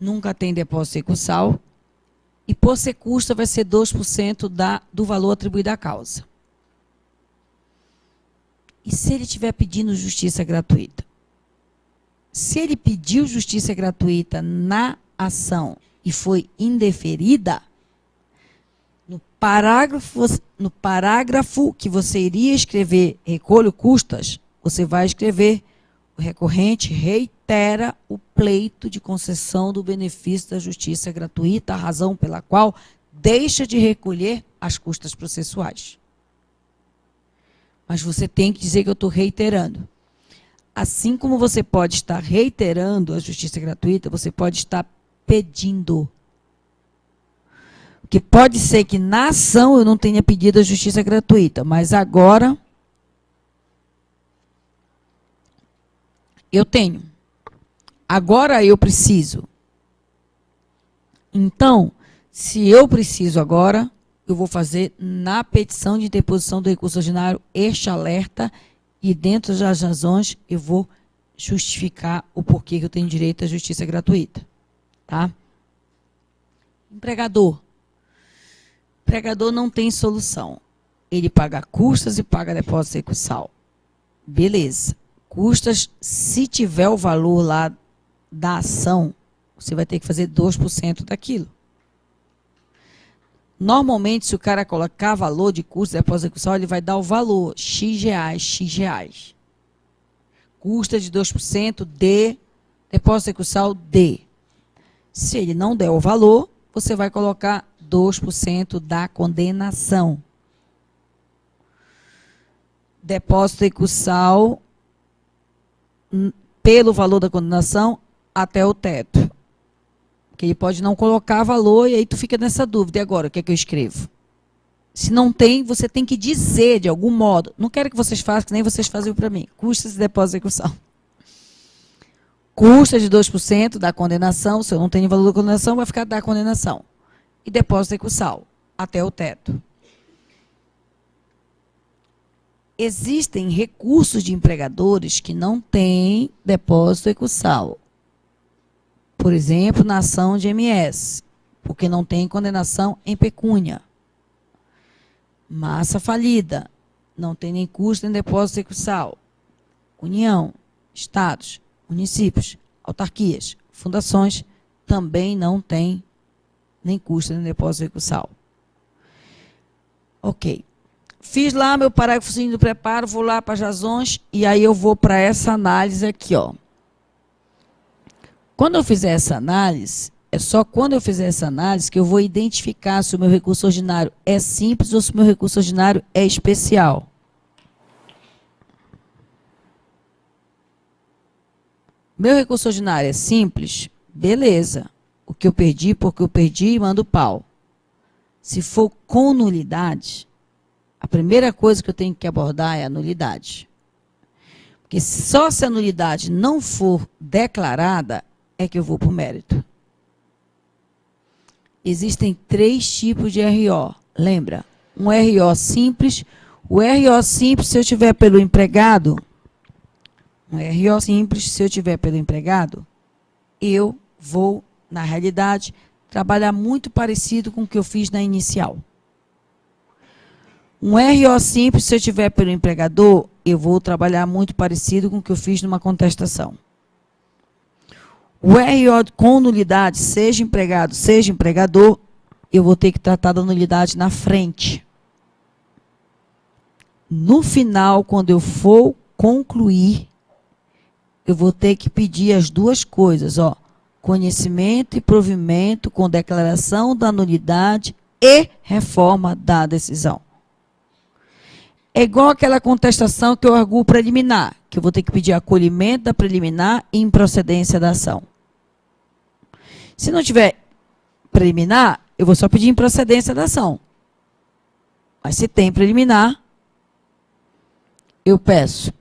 Nunca tem depósito recursal. E por ser custa vai ser 2% do valor atribuído à causa. E se ele estiver pedindo justiça gratuita? Se ele pediu justiça gratuita na ação e foi indeferida, no parágrafo que você iria escrever recolho custas, você vai escrever: o recorrente reitera o pleito de concessão do benefício da justiça gratuita, a razão pela qual deixa de recolher as custas processuais. Mas você tem que dizer que eu estou reiterando. Assim como você pode estar reiterando a justiça gratuita, você pode estar pedindo. Porque pode ser que na ação eu não tenha pedido a justiça gratuita, mas agora eu tenho. Agora eu preciso. Então, se eu preciso agora, eu vou fazer na petição de interposição do recurso ordinário este alerta e dentro das razões eu vou justificar o porquê que eu tenho direito à justiça gratuita. Tá? Empregador. Empregador não tem solução. Ele paga custas e paga depósito recursal. Beleza. Custas, se tiver o valor lá da ação, você vai ter que fazer 2% daquilo. Normalmente, se o cara colocar valor de custo, depósito recursal, ele vai dar o valor, X reais, X reais. Custa de 2% de depósito recursal D. Se ele não der o valor, você vai colocar 2% da condenação. Depósito recursal pelo valor da condenação até o teto. Porque ele pode não colocar valor e aí tu fica nessa dúvida. E agora, o que é que eu escrevo? Se não tem, você tem que dizer de algum modo. Não quero que vocês façam, que nem vocês faziam para mim. Custas e depósito de execução. Custa de 2% da condenação. Se eu não tenho valor da condenação, vai ficar da condenação. E depósito de execução até o teto. Existem recursos de empregadores que não têm depósito recursal. Por exemplo, na ação de MS, porque não tem condenação em pecúnia. Massa falida, não tem nem custo nem depósito recursal. União, estados, municípios, autarquias, fundações, também não tem nem custo nem depósito recursal. Ok. Fiz lá meu parágrafozinho do preparo, vou lá para as razões, e aí eu vou para essa análise aqui, ó. Quando eu fizer essa análise, é só quando eu fizer essa análise que eu vou identificar se o meu recurso ordinário é simples ou se o meu recurso ordinário é especial. Meu recurso ordinário é simples? Beleza. O que eu perdi, porque eu perdi, mando pau. Se for com nulidade, a primeira coisa que eu tenho que abordar é a nulidade. Porque só se a nulidade não for declarada, é que eu vou para o mérito. Existem 3 tipos de RO. Lembra? Um RO simples. O RO simples, se eu tiver pelo empregado, eu vou, na realidade, trabalhar muito parecido com o que eu fiz na inicial. Um RO simples, se eu tiver pelo empregador, eu vou trabalhar muito parecido com o que eu fiz numa contestação. O RO com nulidade, seja empregado, seja empregador, eu vou ter que tratar da nulidade na frente. No final, quando eu for concluir, eu vou ter que pedir as duas coisas, ó, conhecimento e provimento com declaração da nulidade e reforma da decisão. É igual aquela contestação que eu arguo preliminar, que eu vou ter que pedir acolhimento da preliminar e improcedência da ação. Se não tiver preliminar, eu vou só pedir improcedência da ação. Mas se tem preliminar, eu peço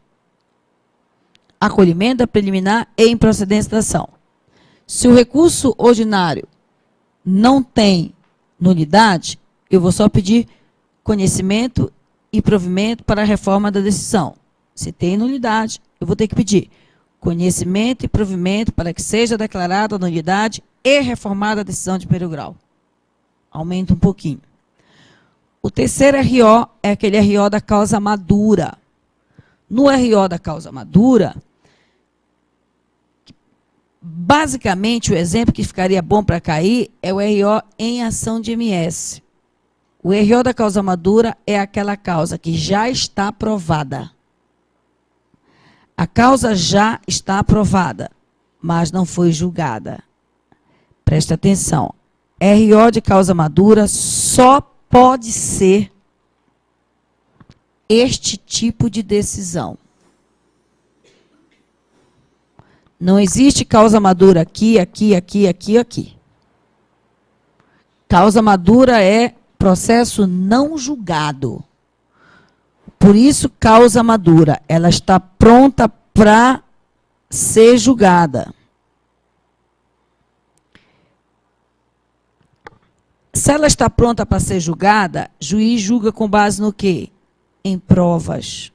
acolhimento da preliminar e improcedência da ação. Se o recurso ordinário não tem nulidade, eu vou só pedir conhecimento e provimento para a reforma da decisão. Se tem nulidade, eu vou ter que pedir conhecimento e provimento para que seja declarada a nulidade e reformada a decisão de primeiro grau. Aumenta um pouquinho. O terceiro RO é aquele RO da causa madura. No RO da causa madura, basicamente o exemplo que ficaria bom para cair é o RO em ação de MS. O RO da causa madura é aquela causa que já está aprovada. A causa já está aprovada, mas não foi julgada. Presta atenção. RO de causa madura só pode ser este tipo de decisão. Não existe causa madura aqui, aqui, aqui, aqui, aqui. Causa madura é processo não julgado. Por isso, causa madura, ela está pronta para ser julgada. Se ela está pronta para ser julgada, juiz julga com base no quê? Em provas.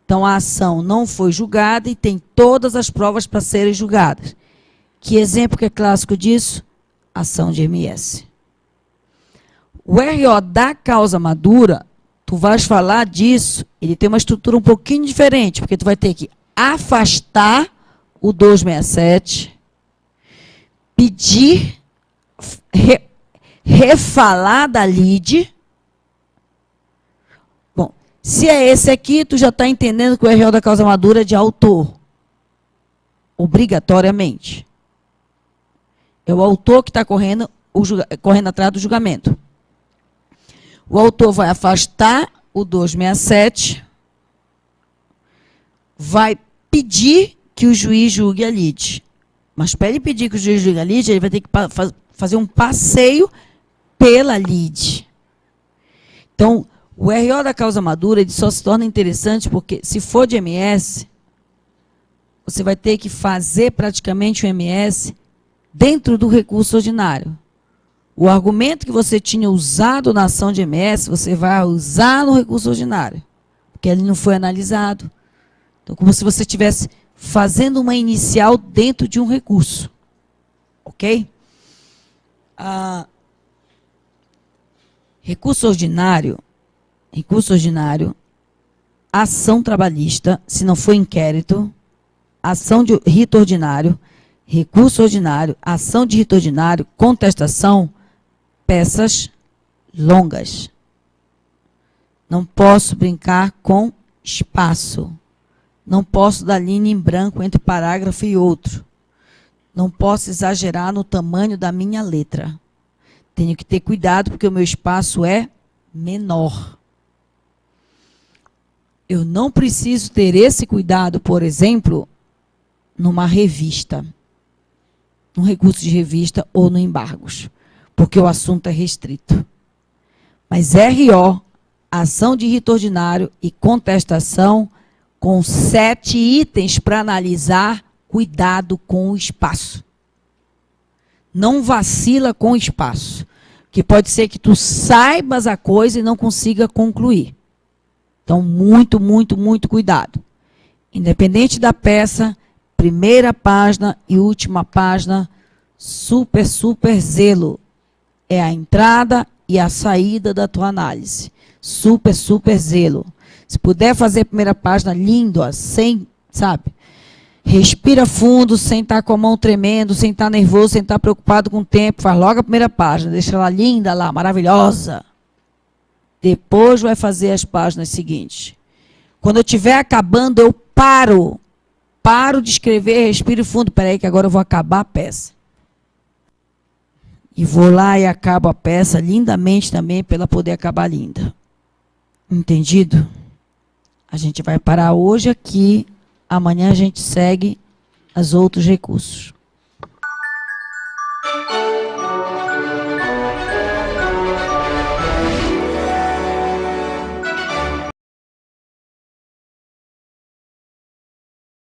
Então, a ação não foi julgada e tem todas as provas para serem julgadas. Que exemplo que é clássico disso? Ação de MS. O RO da causa madura, tu vais falar disso, ele tem uma estrutura um pouquinho diferente, porque tu vai ter que afastar o 267, pedir, refalar da lide. Bom, se é esse aqui, tu já está entendendo que o RO da causa madura é de autor. Obrigatoriamente. É o autor que está correndo atrás do julgamento. O autor vai afastar o 267, vai pedir que o juiz julgue a lide. Mas para ele pedir que o juiz julgue a lide, ele vai ter que fazer um passeio pela lide. Então, o RO da causa madura ele só se torna interessante porque, se for de MS, você vai ter que fazer praticamente o MS dentro do recurso ordinário. O argumento que você tinha usado na ação de MS, você vai usar no recurso ordinário, porque ele não foi analisado. Então, como se você estivesse fazendo uma inicial dentro de um recurso. Ok? Recurso ordinário, ação trabalhista, se não for inquérito, ação de rito ordinário, recurso ordinário, ação de rito ordinário, contestação, peças longas. Não posso brincar com espaço. Não posso dar linha em branco entre parágrafo e outro. Não posso exagerar no tamanho da minha letra. Tenho que ter cuidado porque o meu espaço é menor. Eu não preciso ter esse cuidado, por exemplo, numa revista, num recurso de revista ou no embargos, porque o assunto é restrito. Mas RO, ação de rito ordinário e contestação, com 7 itens para analisar, cuidado com o espaço. Não vacila com o espaço, que pode ser que tu saibas a coisa e não consiga concluir. Então, muito, muito, muito cuidado. Independente da peça, primeira página e última página, super, super zelo. É a entrada e a saída da tua análise. Super, super zelo. Se puder fazer a primeira página lindo, ó, sem, sabe? Respira fundo, sem estar com a mão tremendo, sem estar nervoso, sem estar preocupado com o tempo. Faz logo a primeira página, deixa ela linda lá, maravilhosa. Depois vai fazer as páginas seguintes. Quando eu estiver acabando, eu paro. Paro de escrever, respiro fundo. Peraí que agora eu vou acabar a peça. E vou lá e acabo a peça lindamente também, para ela poder acabar linda. Entendido? A gente vai parar hoje aqui. Amanhã a gente segue os outros recursos.